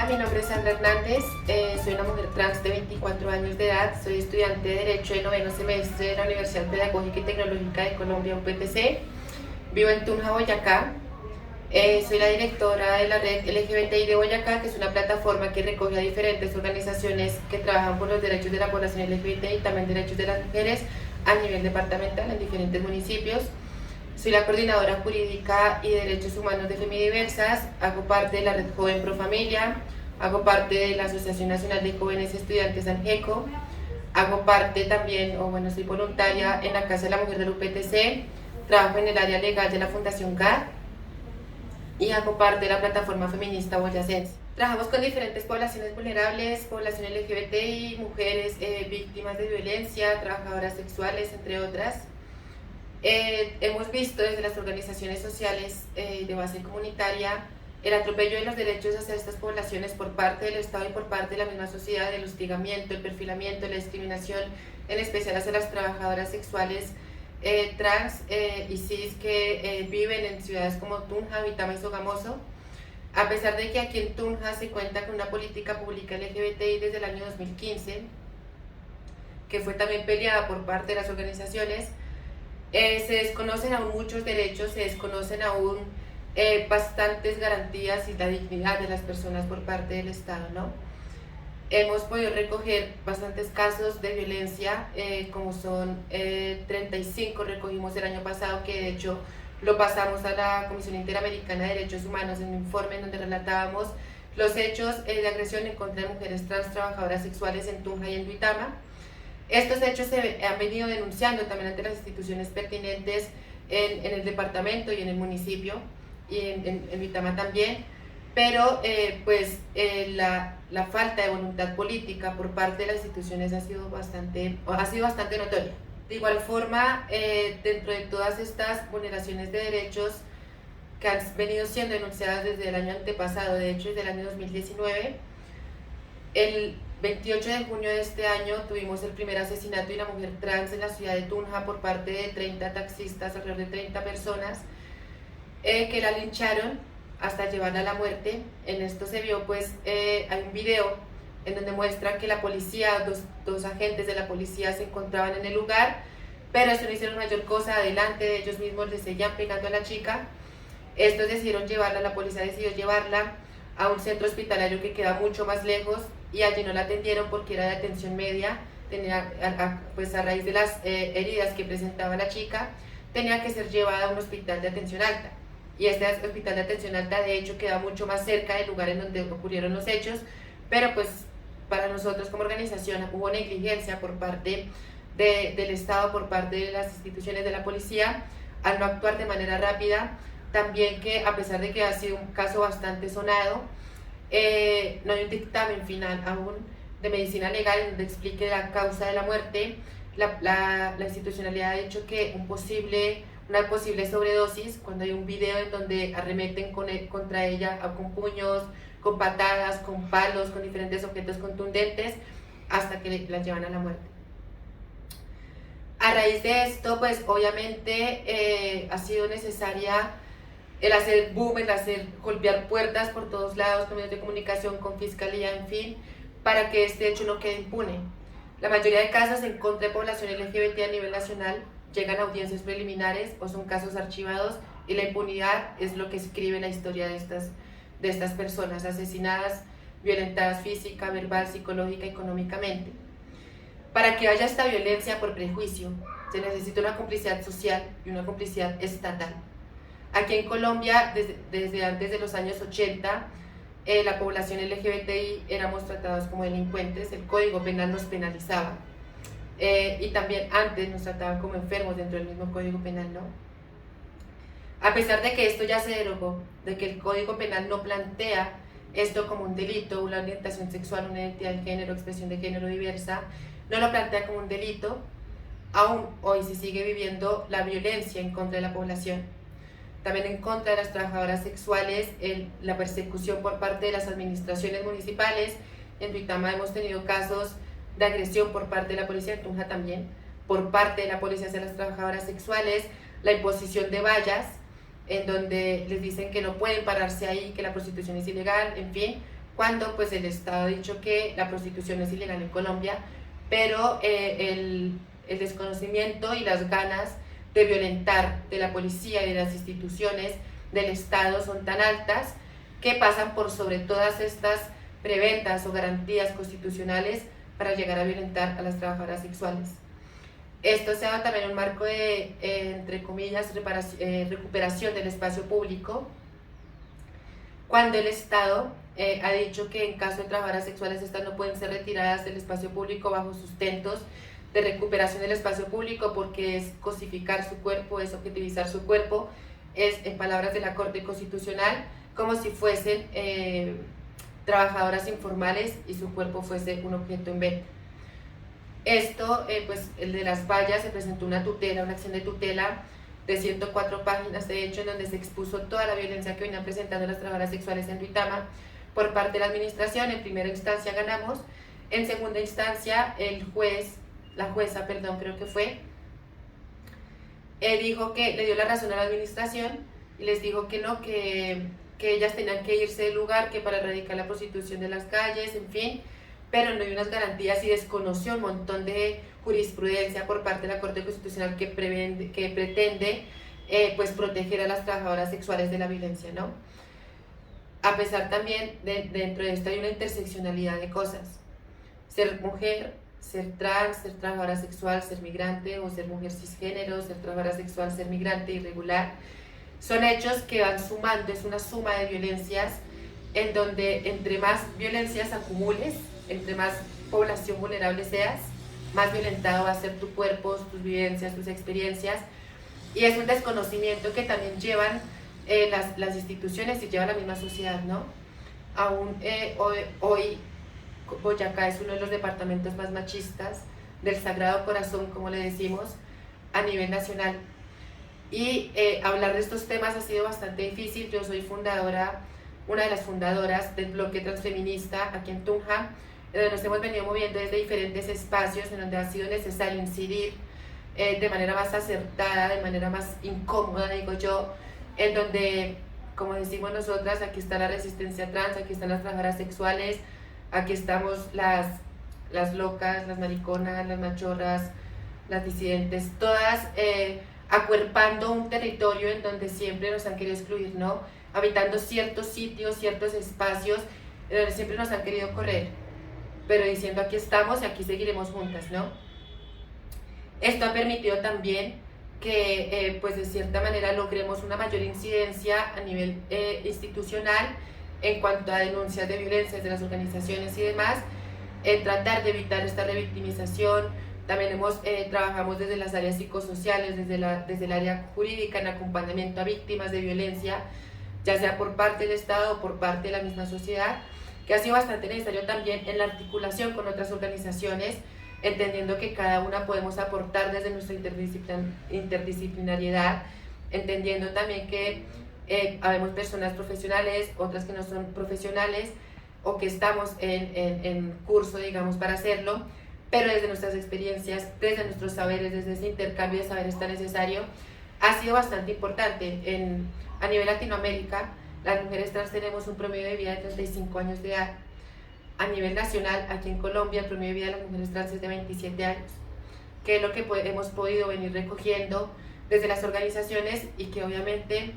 mi nombre es Sandra Hernández, soy una mujer trans de 24 años de edad, soy estudiante de Derecho de noveno semestre de la Universidad Pedagógica y Tecnológica de Colombia, UPTC, vivo en Tunja, Boyacá. Soy la directora de la red LGBTI de Boyacá, que es una plataforma que recoge a diferentes organizaciones que trabajan por los derechos de la población LGBTI y también derechos de las mujeres a nivel departamental en diferentes municipios. Soy la coordinadora jurídica y de derechos humanos de Femidiversas, hago parte de la red Joven Pro Familia, hago parte de la Asociación Nacional de Jóvenes Estudiantes ANGECO, hago parte también, soy voluntaria en la Casa de la Mujer del UPTC, trabajo en el área legal de la Fundación GAD y hago parte de la plataforma feminista boyacense. Trabajamos con diferentes poblaciones vulnerables, población LGBTI, mujeres víctimas de violencia, trabajadoras sexuales, entre otras. Hemos visto desde las organizaciones sociales de base comunitaria el atropello de los derechos hacia estas poblaciones por parte del Estado y por parte de la misma sociedad, el hostigamiento, el perfilamiento, la discriminación, en especial hacia las trabajadoras sexuales trans y cis que viven en ciudades como Tunja, Vitama y Sogamoso. A pesar de que aquí en Tunja se cuenta con una política pública LGBTI desde el año 2015, que fue también peleada por parte de las organizaciones, se desconocen aún muchos derechos, se desconocen aún bastantes garantías y la dignidad de las personas por parte del Estado, ¿no? Hemos podido recoger bastantes casos de violencia, como son 35 recogimos el año pasado, que de hecho lo pasamos a la Comisión Interamericana de Derechos Humanos en un informe en donde relatábamos los hechos de agresión en contra de mujeres trans trabajadoras sexuales en Tunja y en Duitama. Estos hechos se han venido denunciando también ante las instituciones pertinentes en el departamento y en el municipio y en Vitama también, pero la falta de voluntad política por parte de las instituciones ha sido bastante notoria. De igual forma, dentro de todas estas vulneraciones de derechos que han venido siendo denunciadas desde el año antepasado, de hecho desde el año 2019, el 28 de junio de este año tuvimos el primer asesinato de una mujer trans en la ciudad de Tunja por parte de 30 taxistas, alrededor de 30 personas, que la lincharon hasta llevarla a la muerte. En esto se vio, hay un video en donde muestra que la policía, dos agentes de la policía se encontraban en el lugar, pero eso no hicieron mayor cosa, adelante de ellos mismos les seguían pegando a la chica. Estos decidieron llevarla, la policía decidió llevarla a un centro hospitalario que queda mucho más lejos, y allí no la atendieron porque era de atención media, a raíz de las heridas que presentaba la chica, tenía que ser llevada a un hospital de atención alta. Y este hospital de atención alta de hecho queda mucho más cerca del lugar en donde ocurrieron los hechos, pero para nosotros como organización hubo negligencia por parte del Estado, por parte de las instituciones de la policía, al no actuar de manera rápida. También que a pesar de que ha sido un caso bastante sonado, no hay un dictamen final aún de medicina legal donde explique la causa de la muerte. La institucionalidad ha dicho que una posible sobredosis, cuando hay un video en donde arremeten contra ella con puños, con patadas, con palos, con diferentes objetos contundentes, hasta que la llevan a la muerte. A raíz de esto, obviamente ha sido necesaria el hacer boom, el hacer golpear puertas por todos lados, con medios de comunicación, con fiscalía, en fin, para que este hecho no quede impune. La mayoría de casos en contra de población LGBT a nivel nacional llegan a audiencias preliminares o son casos archivados, y la impunidad es lo que escribe la historia de estas personas asesinadas, violentadas física, verbal, psicológica, económicamente. Para que haya esta violencia por prejuicio, se necesita una complicidad social y una complicidad estatal. Aquí en Colombia, desde antes de los años 80, la población LGBTI éramos tratados como delincuentes, el Código Penal nos penalizaba, y también antes nos trataban como enfermos dentro del mismo Código Penal, ¿no? A pesar de que esto ya se derogó, de que el Código Penal no plantea esto como un delito, una orientación sexual, una identidad de género, expresión de género diversa, no lo plantea como un delito, aún hoy se sigue viviendo la violencia en contra de la población. También en contra de las trabajadoras sexuales, la persecución por parte de las administraciones municipales. En Duitama hemos tenido casos de agresión por parte de la policía, en Tunja también, por parte de la policía hacia las trabajadoras sexuales, la imposición de vallas, en donde les dicen que no pueden pararse ahí, que la prostitución es ilegal, en fin, cuando pues el Estado ha dicho que la prostitución es ilegal en Colombia, pero el desconocimiento y las ganas de violentar de la policía y de las instituciones del Estado son tan altas que pasan por sobre todas estas preventas o garantías constitucionales para llegar a violentar a las trabajadoras sexuales. Esto se da también en un marco de, entre comillas, recuperación del espacio público, cuando el Estado ha dicho que en caso de trabajadoras sexuales estas no pueden ser retiradas del espacio público bajo sustentos de recuperación del espacio público, porque es cosificar su cuerpo, es objetivizar su cuerpo, es, en palabras de la Corte Constitucional, como si fuesen trabajadoras informales y su cuerpo fuese un objeto en venta. Esto, pues el de las vallas, se presentó una tutela, una acción de tutela de 104 páginas, de hecho, en donde se expuso toda la violencia que venían presentando las trabajadoras sexuales en Duitama por parte de la administración. En primera instancia ganamos, en segunda instancia la jueza, creo que fue, dijo que le dio la razón a la administración y les dijo que no, que ellas tenían que irse del lugar, que para erradicar la prostitución de las calles, en fin, pero no hay unas garantías, y desconoció un montón de jurisprudencia por parte de la Corte Constitucional que pretende pues proteger a las trabajadoras sexuales de la violencia, ¿no? A pesar también dentro de esto hay una interseccionalidad de cosas: ser mujer, ser trans, ser trabajadora sexual, ser migrante, o ser mujer cisgénero, ser trabajadora sexual, ser migrante, irregular. Son hechos que van sumando, es una suma de violencias, en donde entre más violencias acumules, entre más población vulnerable seas, más violentado va a ser tu cuerpo, tus vivencias, tus experiencias, y es un desconocimiento que también llevan las instituciones y lleva la misma sociedad, ¿no? Aún hoy Boyacá es uno de los departamentos más machistas del Sagrado Corazón, como le decimos, a nivel nacional. Y hablar de estos temas ha sido bastante difícil. Yo soy una de las fundadoras del bloque transfeminista aquí en Tunja, donde nos hemos venido moviendo desde diferentes espacios en donde ha sido necesario incidir de manera más acertada, de manera más incómoda, digo yo, en donde, como decimos nosotras, aquí está la resistencia trans, aquí están las trabajadoras sexuales, aquí estamos las locas, las mariconas, las machorras, las disidentes, todas acuerpando un territorio en donde siempre nos han querido excluir, ¿no? Habitando ciertos sitios, ciertos espacios, en donde siempre nos han querido correr, pero diciendo aquí estamos y aquí seguiremos juntas, ¿no? Esto ha permitido también que, pues de cierta manera, logremos una mayor incidencia a nivel institucional en cuanto a denuncias de violencias de las organizaciones y demás, tratar de evitar esta revictimización. También trabajamos desde las áreas psicosociales, desde el área jurídica, en acompañamiento a víctimas de violencia, ya sea por parte del Estado o por parte de la misma sociedad, que ha sido bastante necesario también en la articulación con otras organizaciones, entendiendo que cada una podemos aportar desde nuestra interdisciplinariedad, entendiendo también que habemos personas profesionales, otras que no son profesionales, o que estamos en curso, digamos, para hacerlo, pero desde nuestras experiencias, desde nuestros saberes, desde ese intercambio de saberes tan necesario, ha sido bastante importante. A nivel Latinoamérica, las mujeres trans tenemos un promedio de vida de 35 años de edad. A nivel nacional, aquí en Colombia, el promedio de vida de las mujeres trans es de 27 años, que es lo que hemos podido venir recogiendo desde las organizaciones, y que obviamente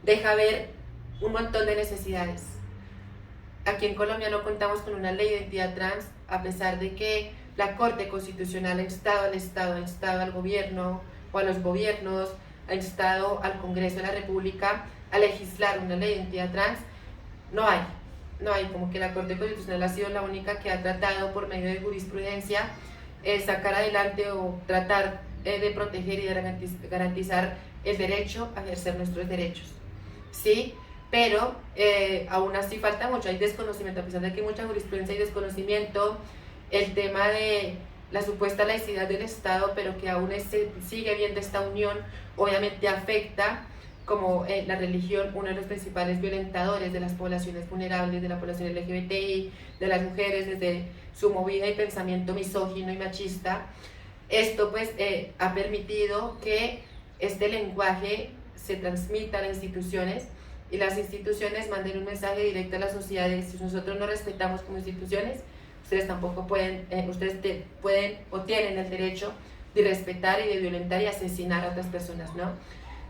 deja ver un montón de necesidades. Aquí en Colombia no contamos con una ley de identidad trans, a pesar de que la Corte Constitucional ha instado al Estado, ha instado al gobierno o a los gobiernos, ha instado al Congreso de la República a legislar una ley de identidad trans. No hay, como que la Corte Constitucional ha sido la única que ha tratado por medio de jurisprudencia sacar adelante o tratar de proteger y de garantizar el derecho a ejercer nuestros derechos, ¿sí? Pero aún así falta mucho, hay desconocimiento, a pesar de que hay mucha jurisprudencia y desconocimiento, el tema de la supuesta laicidad del Estado, pero que aún se sigue viendo esta unión, obviamente afecta como la religión, uno de los principales violentadores de las poblaciones vulnerables, de la población LGBTI, de las mujeres, desde su movida y pensamiento misógino y machista. Esto pues ha permitido que este lenguaje se transmita a las instituciones y las instituciones manden un mensaje directo a la sociedad de si nosotros no respetamos como instituciones, ustedes tampoco pueden, pueden o tienen el derecho de respetar y de violentar y asesinar a otras personas, ¿no?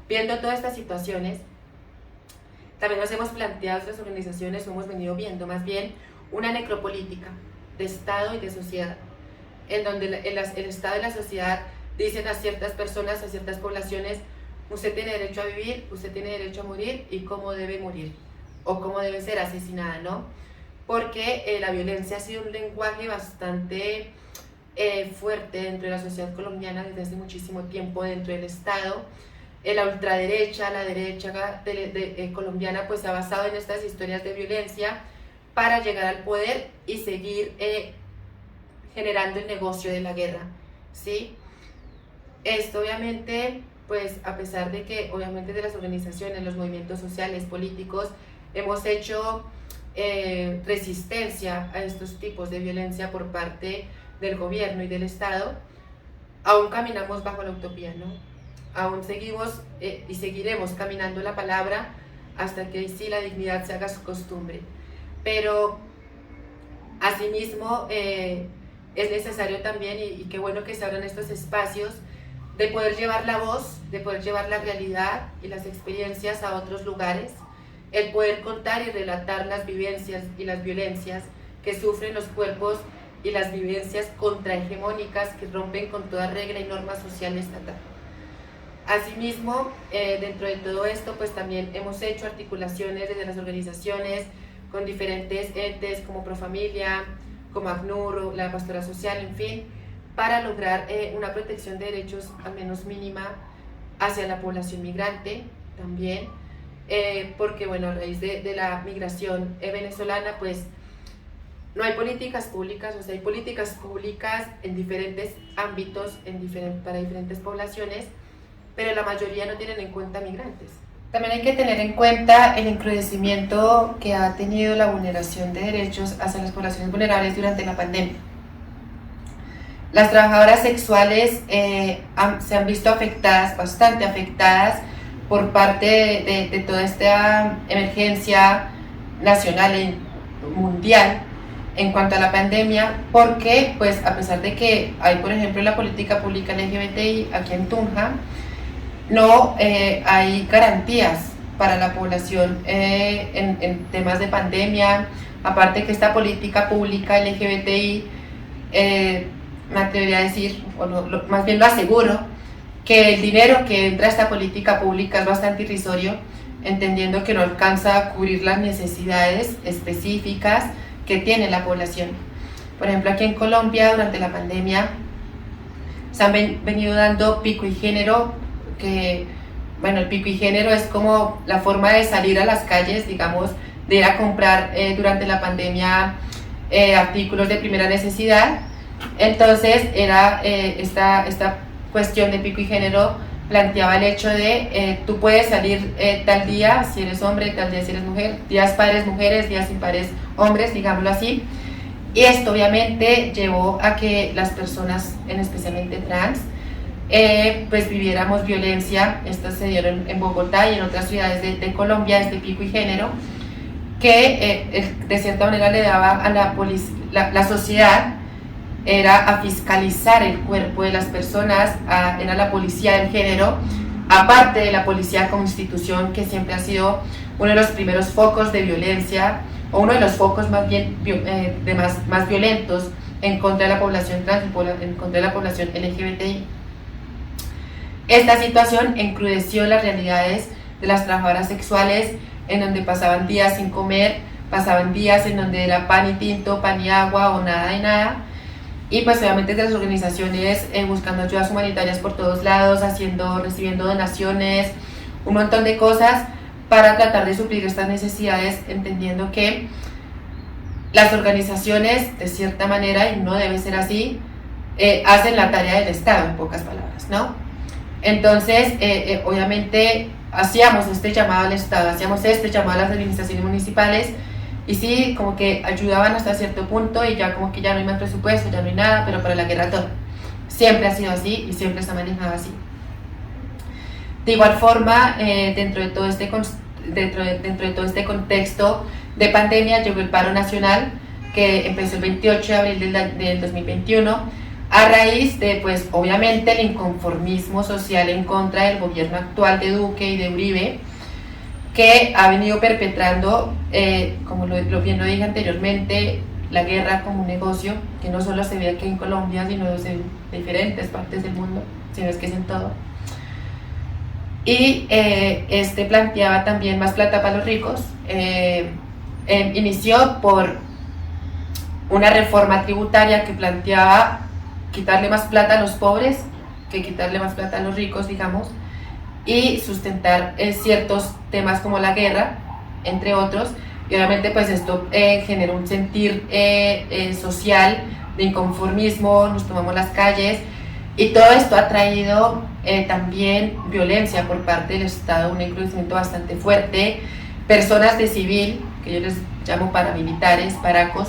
Viendo todas estas situaciones, también nos hemos planteado otras organizaciones, o hemos venido viendo más bien una necropolítica de Estado y de sociedad, en donde el Estado y la sociedad dicen a ciertas personas, a ciertas poblaciones, usted tiene derecho a vivir, usted tiene derecho a morir y cómo debe morir, o cómo debe ser asesinada, ¿no? Porque la violencia ha sido un lenguaje bastante fuerte dentro de la sociedad colombiana desde hace muchísimo tiempo, dentro del Estado. La ultraderecha, la derecha colombiana, pues se ha basado en estas historias de violencia para llegar al poder y seguir generando el negocio de la guerra, ¿sí? Esto obviamente, pues a pesar de que obviamente de las organizaciones, los movimientos sociales, políticos, hemos hecho resistencia a estos tipos de violencia por parte del gobierno y del Estado, aún caminamos bajo la utopía, ¿no? Aún seguimos y seguiremos caminando la palabra hasta que sí la dignidad se haga su costumbre. Pero asimismo es necesario también, y qué bueno que se abran estos espacios, de poder llevar la voz, de poder llevar la realidad y las experiencias a otros lugares, el poder contar y relatar las vivencias y las violencias que sufren los cuerpos y las vivencias contrahegemónicas que rompen con toda regla y norma social estatal. Asimismo, dentro de todo esto, pues también hemos hecho articulaciones desde las organizaciones con diferentes entes como Profamilia, como ACNUR, la Pastora Social, en fin, para lograr una protección de derechos al menos mínima hacia la población migrante también, porque bueno, a raíz de la migración venezolana, pues no hay políticas públicas, o sea, hay políticas públicas en diferentes ámbitos, para diferentes poblaciones, pero la mayoría no tienen en cuenta migrantes. También hay que tener en cuenta el encrudecimiento que ha tenido la vulneración de derechos hacia las poblaciones vulnerables durante la pandemia. Las trabajadoras sexuales se han visto afectadas, bastante afectadas, por parte de toda esta emergencia nacional y mundial en cuanto a la pandemia, porque pues a pesar de que hay, por ejemplo, la política pública LGBTI aquí en Tunja, no hay garantías para la población en temas de pandemia. Aparte que esta política pública LGBTI, me atrevería a decir, más bien lo aseguro, que el dinero que entra a esta política pública es bastante irrisorio, entendiendo que no alcanza a cubrir las necesidades específicas que tiene la población. Por ejemplo, aquí en Colombia, durante la pandemia, se han venido dando pico y género, que, bueno, el pico y género es como la forma de salir a las calles, digamos, de ir a comprar durante la pandemia artículos de primera necesidad. Entonces, era esta cuestión de pico y género planteaba el hecho de tú puedes salir tal día si eres hombre, tal día si eres mujer, días pares mujeres, días impares hombres, digámoslo así. Y esto obviamente llevó a que las personas, especialmente trans, pues viviéramos violencia. Esto se dio en Bogotá y en otras ciudades de Colombia, este pico y género, que de cierta manera le daba a la sociedad, era a fiscalizar el cuerpo de las personas, era la policía del género, aparte de la policía como institución, que siempre ha sido uno de los primeros focos de violencia, o uno de los focos más bien más violentos en contra de la población trans, en contra de la población LGBTI. Esta situación encrudeció las realidades de las trabajadoras sexuales, en donde pasaban días sin comer, pasaban días en donde era pan y tinto, pan y agua, o nada de nada. Y pues obviamente desde las organizaciones buscando ayudas humanitarias por todos lados, recibiendo donaciones, un montón de cosas para tratar de suplir estas necesidades, entendiendo que las organizaciones, de cierta manera, y no debe ser así, hacen la tarea del Estado, en pocas palabras, ¿no? Entonces, obviamente, hacíamos este llamado al Estado, hacíamos este llamado a las administraciones municipales, y sí, como que ayudaban hasta cierto punto, y ya como que ya no hay más presupuesto, ya no hay nada, pero para la guerra todo. Siempre ha sido así y siempre se ha manejado así. De igual forma, dentro de todo este dentro de todo este contexto de pandemia llegó el paro nacional, que empezó el 28 de abril del 2021, a raíz de, pues, obviamente, el inconformismo social en contra del gobierno actual de Duque y de Uribe, que ha venido perpetrando, como bien lo dije anteriormente, la guerra como un negocio, que no solo se ve aquí en Colombia, sino en diferentes partes del mundo, sino es que es en todo. Y este planteaba también más plata para los ricos. Inició por una reforma tributaria que planteaba quitarle más plata a los pobres que quitarle más plata a los ricos, digamos, y sustentar ciertos temas como la guerra, entre otros, y obviamente pues esto generó un sentir social de inconformismo, nos tomamos las calles, y todo esto ha traído también violencia por parte del Estado, un recrudecimiento bastante fuerte, personas de civil, que yo les llamo paramilitares, paracos,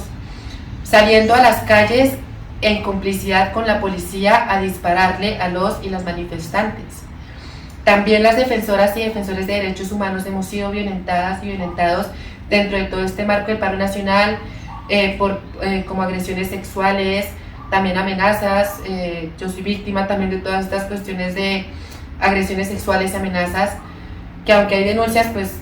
saliendo a las calles en complicidad con la policía a dispararle a los y las manifestantes. También las defensoras y defensores de derechos humanos hemos sido violentadas y violentados dentro de todo este marco del paro nacional, como agresiones sexuales, también amenazas. Yo soy víctima también de todas estas cuestiones de agresiones sexuales y amenazas, que aunque hay denuncias, pues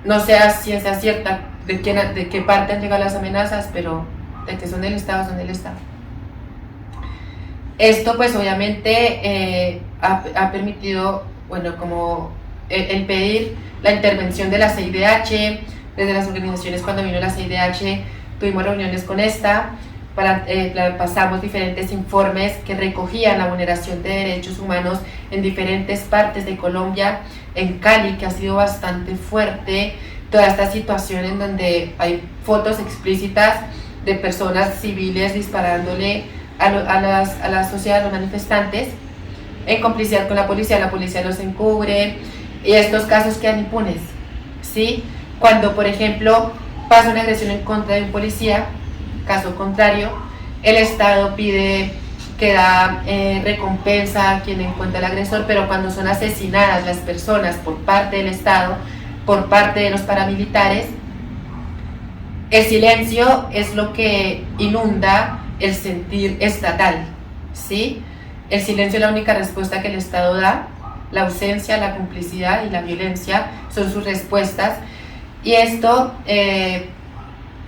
no sé a ciencia cierta de qué parte han llegado las amenazas, pero de que son del Estado, son del Estado. Esto pues obviamente ha permitido, bueno, como el pedir la intervención de la CIDH, desde las organizaciones. Cuando vino la CIDH tuvimos reuniones con esta, pasamos diferentes informes que recogían la vulneración de derechos humanos en diferentes partes de Colombia, en Cali, que ha sido bastante fuerte, toda esta situación en donde hay fotos explícitas de personas civiles disparándole a la sociedad, a los manifestantes, en complicidad con la policía los encubre, y estos casos quedan impunes, ¿sí? Cuando, por ejemplo, pasa una agresión en contra de un policía, caso contrario, el Estado pide que da recompensa a quien encuentra al agresor, pero cuando son asesinadas las personas por parte del Estado, por parte de los paramilitares, el silencio es lo que inunda el sentir estatal, ¿sí? El silencio es la única respuesta que el Estado da, la ausencia, la complicidad y la violencia son sus respuestas, y esto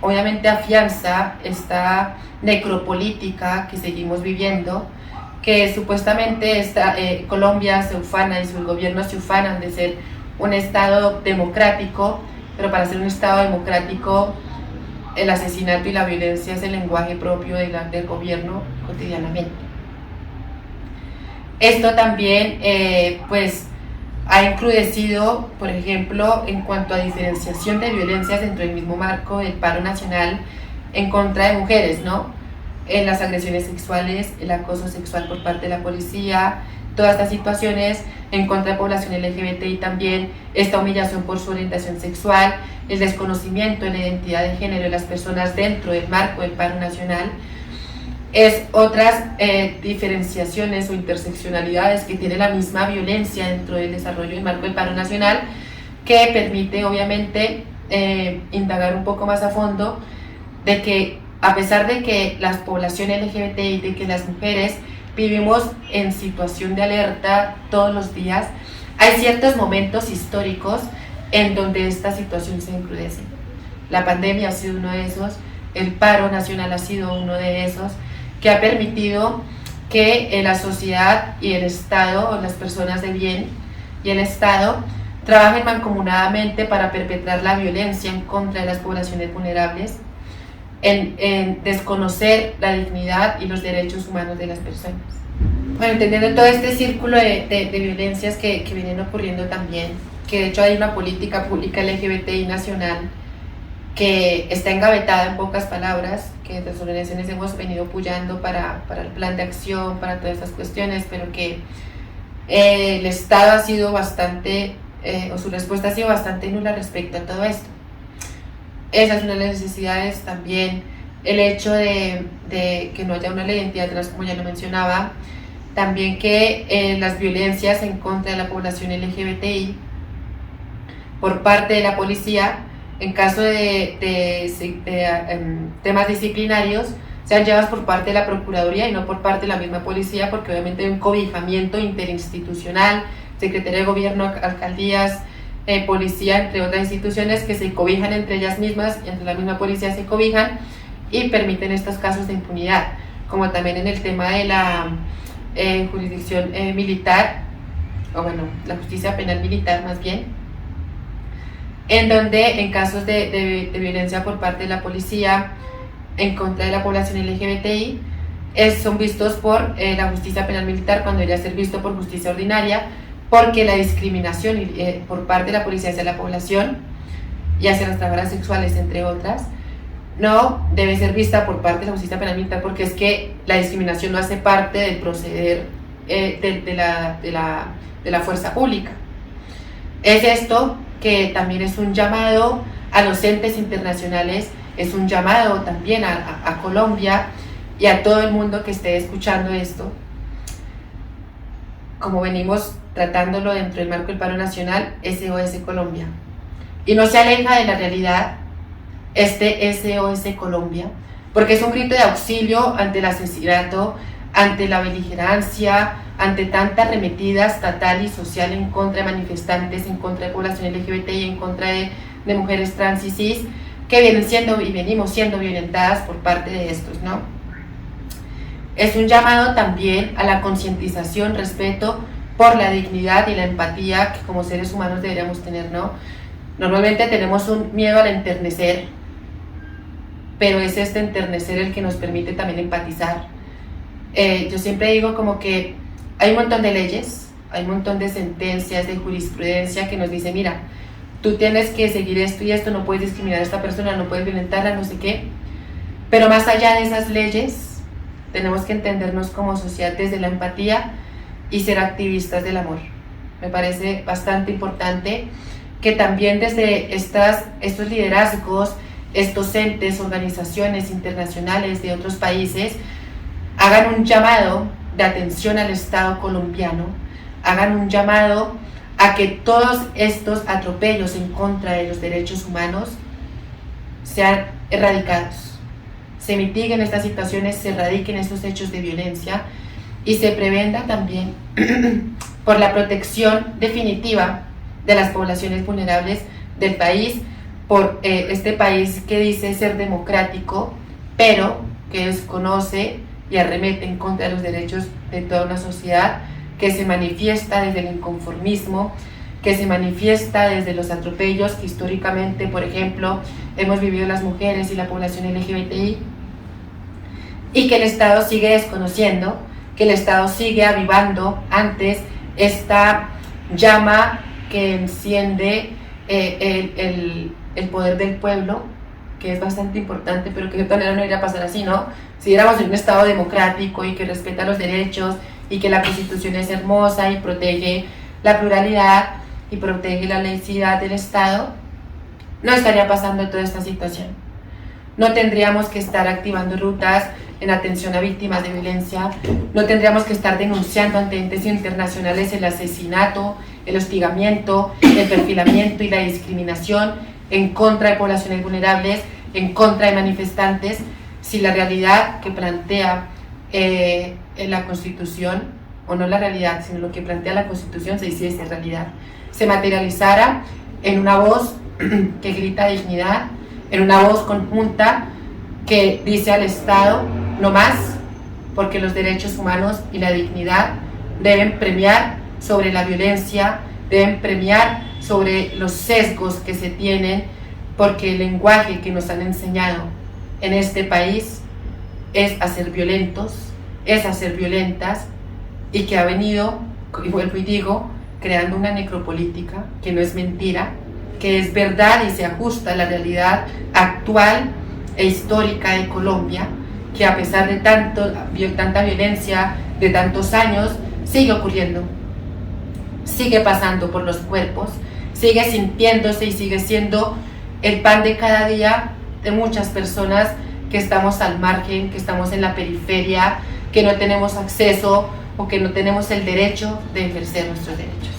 obviamente afianza esta necropolítica que seguimos viviendo, que supuestamente Colombia se ufana y sus gobiernos se ufanan de ser un Estado democrático, pero para ser un Estado democrático el asesinato y la violencia es el lenguaje propio del gobierno cotidianamente. Esto también pues ha encrudecido, por ejemplo, en cuanto a diferenciación de violencias dentro del mismo marco del paro nacional en contra de mujeres, ¿no? En las agresiones sexuales, el acoso sexual por parte de la policía, todas estas situaciones en contra de población LGBTI también, esta humillación por su orientación sexual, el desconocimiento de la identidad de género de las personas dentro del marco del paro nacional, es otras diferenciaciones o interseccionalidades que tiene la misma violencia dentro del desarrollo del marco del paro nacional, que permite obviamente indagar un poco más a fondo de que a pesar de que la población LGBTI, de que las mujeres vivimos en situación de alerta todos los días, hay ciertos momentos históricos en donde esta situación se encrudece. La pandemia ha sido uno de esos, el paro nacional ha sido uno de esos, que ha permitido que la sociedad y el Estado, o las personas de bien y el Estado, trabajen mancomunadamente para perpetrar la violencia en contra de las poblaciones vulnerables, en desconocer la dignidad y los derechos humanos de las personas. Bueno, entendiendo todo este círculo de violencias que vienen ocurriendo también, que de hecho hay una política pública LGBTI nacional que está engavetada en pocas palabras, que las organizaciones hemos venido apoyando para el plan de acción, para todas estas cuestiones, pero que el Estado ha sido bastante, o su respuesta ha sido bastante nula respecto a todo esto. Esa es una de las necesidades. También el hecho de que no haya una ley de identidad trans, como ya lo mencionaba, también que las violencias en contra de la población LGBTI por parte de la policía. En caso de temas disciplinarios, sean llevados por parte de la Procuraduría y no por parte de la misma policía, porque obviamente hay un cobijamiento interinstitucional, Secretaría de Gobierno, alcaldías, policía, entre otras instituciones que se cobijan entre ellas mismas, y entre la misma policía se cobijan y permiten estos casos de impunidad, como también en el tema de la jurisdicción militar, o bueno, la justicia penal militar más bien, en donde en casos de violencia por parte de la policía en contra de la población LGBTI, son vistos por la justicia penal militar cuando debería ser visto por justicia ordinaria, porque la discriminación por parte de la policía hacia la población y hacia las trabajadoras sexuales, entre otras, no debe ser vista por parte de la justicia penal militar, porque es que la discriminación no hace parte del proceder de la fuerza pública. Es esto que también es un llamado a los entes internacionales, es un llamado también a Colombia y a todo el mundo que esté escuchando esto, como venimos tratándolo dentro del marco del paro nacional, SOS Colombia. Y no se aleja de la realidad este SOS Colombia, porque es un grito de auxilio ante el asesinato, ante la beligerancia, ante tanta arremetida estatal y social en contra de manifestantes, en contra de población LGBTI, en contra de mujeres trans y cis, que vienen siendo y venimos siendo violentadas por parte de estos, ¿no? Es un llamado también a la concientización, respeto por la dignidad y la empatía que como seres humanos deberíamos tener, ¿no? Normalmente tenemos un miedo al enternecer, pero es este enternecer el que nos permite también empatizar. Yo siempre digo como que hay un montón de leyes, hay un montón de sentencias, de jurisprudencia que nos dice, mira, tú tienes que seguir esto y esto, no puedes discriminar a esta persona, no puedes violentarla, no sé qué. Pero más allá de esas leyes, tenemos que entendernos como sociedad desde la empatía y ser activistas del amor. Me parece bastante importante que también desde estos liderazgos, estos entes, organizaciones internacionales de otros países, hagan un llamado de atención al Estado colombiano, hagan un llamado a que todos estos atropellos en contra de los derechos humanos sean erradicados, se mitiguen estas situaciones, se erradiquen estos hechos de violencia y se prevenga también por la protección definitiva de las poblaciones vulnerables del país, por este país que dice ser democrático, pero que desconoce y arremete en contra de los derechos de toda una sociedad, que se manifiesta desde el inconformismo, que se manifiesta desde los atropellos que históricamente, por ejemplo, hemos vivido las mujeres y la población LGBTI, y que el Estado sigue desconociendo, que el Estado sigue avivando antes esta llama que enciende el poder del pueblo, que es bastante importante, pero que de todas maneras no iría a pasar así, ¿no? Si éramos en un Estado democrático y que respeta los derechos y que la Constitución es hermosa y protege la pluralidad y protege la laicidad del Estado, no estaría pasando toda esta situación. No tendríamos que estar activando rutas en atención a víctimas de violencia, no tendríamos que estar denunciando ante entes internacionales el asesinato, el hostigamiento, el perfilamiento y la discriminación en contra de poblaciones vulnerables, en contra de manifestantes, si la realidad que plantea en la Constitución, o no la realidad, sino lo que plantea la Constitución se hiciese realidad, se materializara en una voz que grita dignidad, en una voz conjunta que dice al Estado no más, porque los derechos humanos y la dignidad deben premiar sobre la violencia, deben premiar sobre los sesgos que se tienen, porque el lenguaje que nos han enseñado en este país es a ser violentos, es a ser violentas, y que ha venido, y vuelvo y digo, creando una necropolítica que no es mentira, que es verdad y se ajusta a la realidad actual e histórica de Colombia, que a pesar de tanta violencia de tantos años, sigue ocurriendo, sigue pasando por los cuerpos, sigue sintiéndose y sigue siendo el pan de cada día de muchas personas que estamos al margen, que estamos en la periferia, que no tenemos acceso o que no tenemos el derecho de ejercer nuestros derechos.